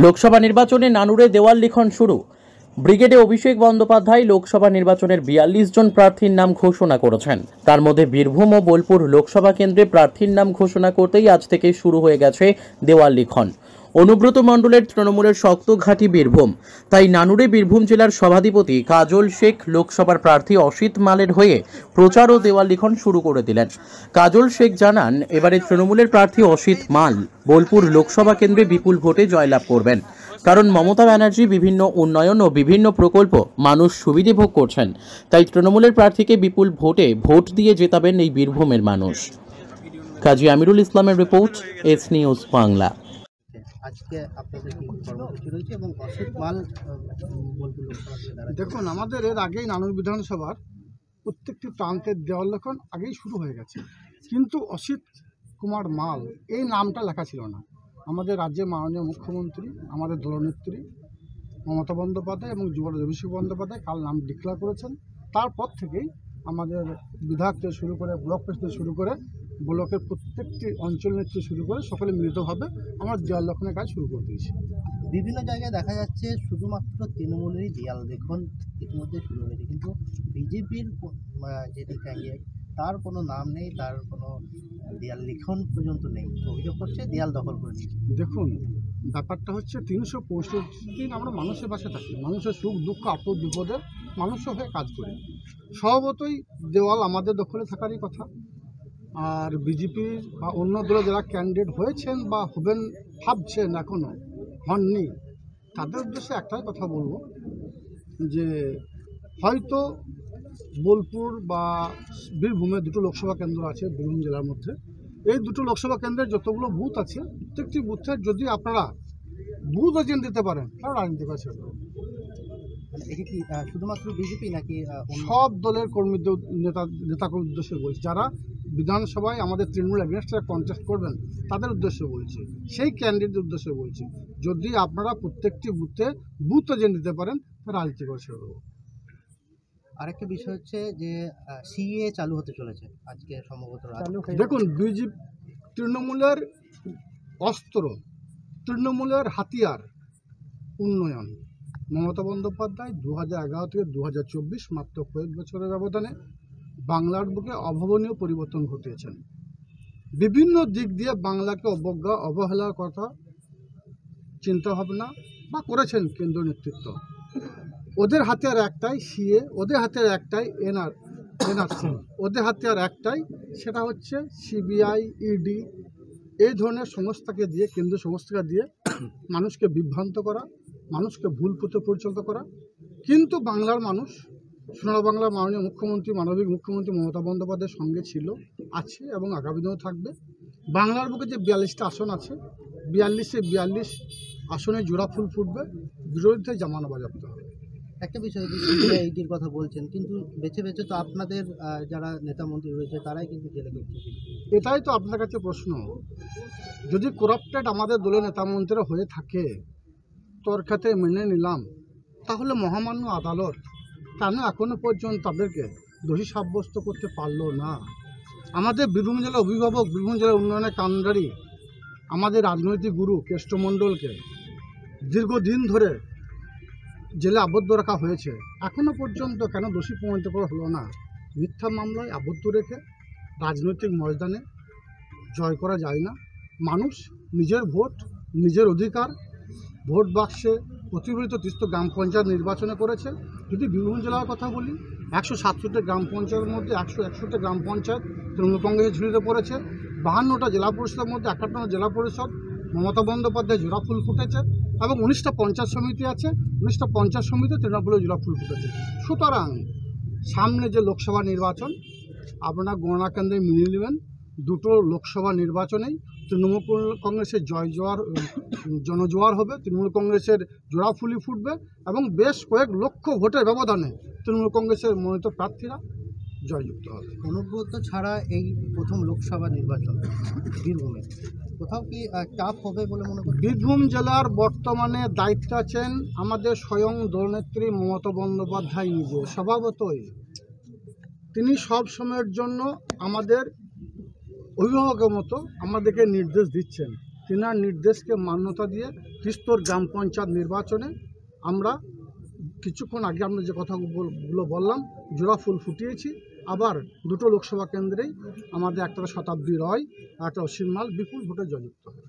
লোকসভা নির্বাচনে নানুরে দেওয়াল লিখন শুরু। ব্রিগেডে অভিষেক বন্দ্যোপাধ্যায় লোকসভা নির্বাচনের ৪২ জন প্রার্থীর নাম ঘোষণা করেছেন। তার মধ্যে বীরভূম ও বোলপুর লোকসভা কেন্দ্রে প্রার্থীর নাম ঘোষণা করতেই আজ থেকে শুরু হয়ে গেছে দেওয়াল লিখন। অনুব্রত মণ্ডলের তৃণমূলের শক্ত ঘাঁটি বীরভূম, তাই নানুরে বীরভূম জেলার সভাধিপতি কাজল শেখ লোকসভার প্রার্থী অসিত মালের হয়ে প্রচার ও দেওয়াল লিখন শুরু করে দিলেন। কাজল শেখ জানান, এবারে তৃণমূলের প্রার্থী অসিত মাল বোলপুর লোকসভা কেন্দ্রে বিপুল ভোটে জয়লাভ করবেন, কারণ মমতা ব্যানার্জি বিভিন্ন উন্নয়ন ও বিভিন্ন প্রকল্প মানুষ সুবিধে ভোগ করছেন। তাই তৃণমূলের প্রার্থীকে বিপুল ভোটে ভোট দিয়ে জেতাবেন এই বীরভূমের মানুষ। কাজী আমিরুল ইসলামের রিপোর্ট, এস নিউজ বাংলা। আজকে আপনাদের কি কর্মসূচি রয়েছে এবং অসিত মাল বোলপুর লোকসভা থেকে দাঁড়াচ্ছেন? দেখুন, আমাদের এর আগেই নানুর বিধানসভার প্রত্যেকটি প্রান্তের দেওয়াল লেখন আগেই শুরু হয়ে গেছে, কিন্তু অসিত কুমার মাল এই নামটা লেখা ছিল না। আমাদের রাজ্যের মাননীয় মুখ্যমন্ত্রী, আমাদের দলনেত্রী মমতা বন্দ্যোপাধ্যায় এবং যুবরাজ অভিষেক বন্দ্যোপাধ্যায় কাল নাম ডিক্লেয়ার করেছেন। তারপর থেকেই আমাদের বিধায়ক থেকে শুরু করে ব্লক প্রেসিডেন্ট শুরু করে ব্লকের প্রত্যেকটি অঞ্চল নেত্রী শুরু করে সকলে মিলিতভাবে আমরা দেওয়াল লেখনের কাজ শুরু করে দিয়েছি। বিভিন্ন জায়গায় দেখা যাচ্ছে শুধুমাত্র তৃণমূলেরই দেয়াল লেখন ইতিমধ্যে শুরু হয়েছে, কিন্তু বিজেপির যেটি ক্যান্ডিডেট তার কোনো নাম নেই, তার কোনো দেয়াল লিখন পর্যন্ত নেই। অভিযোগ করছে দেয়াল দখল করে নিয়েছে। দেখুন, ব্যাপারটা হচ্ছে ৩৬৫ দিন আমরা মানুষের পাশে থাকি, মানুষের সুখ দুঃখ আপদ বিপদে মানুষের হয়ে কাজ করি। স্বভাবতই দেওয়াল আমাদের দখলে থাকারই কথা। আর বিজেপির বা অন্য দলে যারা ক্যান্ডিডেট হয়েছেন বা হবেন ভাবছেন, এখনও হননি, তাদের উদ্দেশ্যে একটাই কথা বলবো যে হয়তো বোলপুর বা বীরভূমে দুটো লোকসভা কেন্দ্র আছে বীরভূম জেলার মধ্যে। এই দুটো লোকসভা কেন্দ্রের যতগুলো বুথ আছে, প্রত্যেকটি বুথের যদি আপনারা বুথ এজেন্ট দিতে পারেন তাহলে রাজনীতি করা ছেড়ে দেবেন। মানে এটি কি শুধুমাত্র বিজেপি নাকি সব দলের কর্মীদের নেতাকর্মীর উদ্দেশ্যে বলছি, যারা বিধানসভায় আমাদের তৃণমূল এগেনস্টে কন্টেস্ট করবেন তাদের উদ্দেশ্যে বলছি, সেই ক্যান্ডিডেটের উদ্দেশ্যে বলছি, যদি আপনারা প্রত্যেকটি বুথে বুথ এজেন্ট দিতে পারেন তাহলে রাজনীতি করা ছেড়ে দেবো। আরেকটা বিষয় হচ্ছে যে সিএ চালু হতে চলেছে আজকে সম্ভবত। দেখুন, বিজেপি তৃণমূলের অস্ত্র, তৃণমূলের হাতিয়ার উন্নয়ন। মমতা বন্দ্যোপাধ্যায় 2011 থেকে 2024 মাত্র কয়েক বছরের ব্যবধানে বাংলার বুকে অভাবনীয় পরিবর্তন ঘটিয়েছেন। বিভিন্ন দিক দিয়ে বাংলাকে অবহেলার কথা চিন্তাভাবনা বা করেছেন কেন্দ্রীয় নেতৃত্ব। ওদের হাতিয়ার একটাই সিএ, ওদের হাতিয়ার একটাই এনআরসি, ওদের হাতিয়ার একটাই, সেটা হচ্ছে সিবিআই, ইডি, এই ধরনের সংস্থাকে দিয়ে, কেন্দ্রীয় সংস্থাকে দিয়ে মানুষকে বিভ্রান্ত করা, মানুষকে ভুল পথে পরিচালিত করা। কিন্তু বাংলার মানুষ, সোনার বাংলার মাননীয় মুখ্যমন্ত্রী, মানবিক মুখ্যমন্ত্রী মমতা বন্দ্যোপাধ্যায়ের সঙ্গে ছিল, আছে এবং আগামী দিনেও থাকবে। বাংলার বুকে যে 42টা আসন আছে, 42 আসনে জোড়া ফুল ফুটবে, বিরোধীদের জামানা বাজাতে হবে। একটা বিষয় এইটির কথা বলছেন, কিন্তু বেছে বেছে তো আপনাদের যারা নেতা মন্ত্রী রয়েছে তারাই কিন্তু জেলে করছে। এটাই তো আপনার কাছে প্রশ্ন। যদি করাপ্টেড আমাদের দলের নেতা মন্ত্রীরা হয়ে থাকে, তোর খাতে মেনে নিলাম, তাহলে মহামান্য আদালত কেন এখনো পর্যন্ত তাদেরকে দোষী সাব্যস্ত করতে পারলো না? আমাদের বীরভূম জেলার অভিভাবক, বীরভূম জেলার উন্নয়নের কাণ্ডারি, আমাদের রাজনৈতিক গুরু কেষ্টমণ্ডলকে দীর্ঘদিন ধরে জেলে আবদ্ধ রাখা হয়েছে, এখনো পর্যন্ত কেন দোষী প্রমাণিত করা হলো না? মিথ্যা মামলায় আবদ্ধ রেখে রাজনৈতিক ময়দানে জয় করা যায় না। মানুষ নিজের ভোট, নিজের অধিকার ভোট বাক্সে প্রতিফলিত ৩০ গ্রাম পঞ্চায়েত নির্বাচনে করেছে। যদি বীরভূম জেলার কথা বলি, ১৬৭টি গ্রাম পঞ্চায়েতের মধ্যে ১৬১টি গ্রাম পঞ্চায়েত তৃণমূল কংগ্রেসের ঝুলিতে পড়েছে। ৫২টা জেলা পরিষদের মধ্যে ৫১টা জেলা পরিষদ মমতা বন্দ্যোপাধ্যায় জোড়া ফুল ফুটেছে, এবং ১৯টা পঞ্চায়েত সমিতি আছে, ১৯টা পঞ্চায়েত সমিতি তৃণমূলের জোড়া ফুল ফুটেছে। সুতরাং সামনে যে লোকসভা নির্বাচন, আপনারা গণনা কেন্দ্রে মিলিয়ে নেবেন, দুটো লোকসভা নির্বাচনেই তৃণমূল কংগ্রেসের জনজোয়ার হবে, তৃণমূল কংগ্রেসের জোড়াফুলি ফুটবে, এবং বেশ কয়েক লক্ষ ভোটের ব্যবধানে তৃণমূল কংগ্রেসের মনোনীত প্রার্থীরা জয়যুক্ত হবে। অনুব্রত ছাড়া এই প্রথম লোকসভা নির্বাচন বীরভূমে কোথাও কি চাপ হবে বলে মনে করি? বীরভূম জেলার বর্তমানে দায়িত্বে আছেন আমাদের স্বয়ং দলনেত্রী মমতা বন্দ্যোপাধ্যায় নিজে। স্বভাবতই তিনি সব সময়ের জন্য আমাদের অভিভাবকের মতো আমাদেরকে নির্দেশ দিচ্ছেন। তিনার নির্দেশকে মান্যতা দিয়ে তিস্তর গ্রাম পঞ্চায়েত নির্বাচনে আমরা কিছুক্ষণ আগে আমরা যে কথাগুলো বললাম জোড়া ফুল ফুটিয়েছি। আবার দুটো লোকসভা কেন্দ্রেই আমাদের একটা শতাব্দী রয় আর একটা অসীম মাল বিপুল ভোটে জয়যুক্ত হবে।